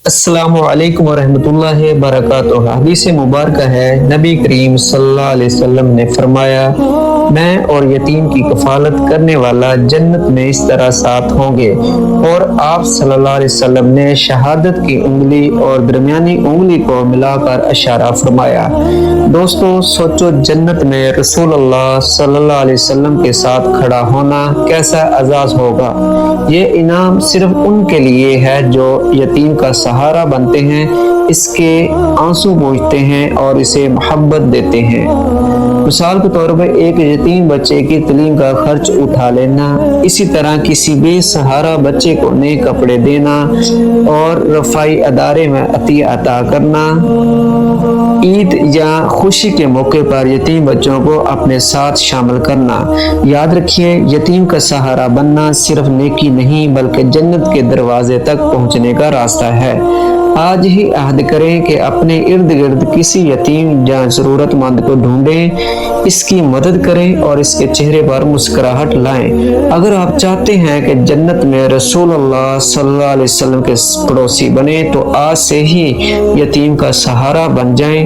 السلام علیکم ورحمۃ اللہ وبرکاتہ۔ حدیث مبارکہ ہے، نبی کریم صلی اللہ علیہ وسلم نے فرمایا، میں اور یتیم کی کفالت کرنے والا جنت میں اس طرح ساتھ ہوں گے۔ اور آپ صلی اللہ علیہ وسلم نے شہادت کی انگلی اور درمیانی انگلی کو ملا کر اشارہ فرمایا۔ دوستو سوچو، جنت میں رسول اللہ صلی اللہ علیہ وسلم کے ساتھ کھڑا ہونا کیسا اعزاز ہوگا۔ یہ انعام صرف ان کے لیے ہے جو یتیم کا سہارا بنتے ہیں، اس کے آنسو پوچھتے ہیں اور اسے محبت دیتے ہیں۔ مثال کے طور پر ایک یتیم بچے کی تعلیم کا خرچ اٹھا لینا، اسی طرح کسی بے سہارا بچے کو نئے کپڑے دینا اور رفاعی ادارے میں عطیہ عطا کرنا۔ عید یا خوشی کے موقع پر یتیم بچوں کو اپنے ساتھ شامل کرنا۔ یاد رکھیے، یتیم کا سہارا بننا صرف نیکی نہیں بلکہ جنت کے دروازے تک پہنچنے کا راستہ ہے۔ آج ہی عہد کریں کہ اپنے ارد گرد کسی یتیم یا ضرورت مند کو ڈھونڈیں، اس کی مدد کریں اور اس کے چہرے پر مسکراہٹ لائیں۔ اگر آپ چاہتے ہیں کہ جنت میں رسول اللہ صلی اللہ علیہ وسلم کے پڑوسی بنیں تو آج سے ہی یتیم کا سہارا بن جائیں۔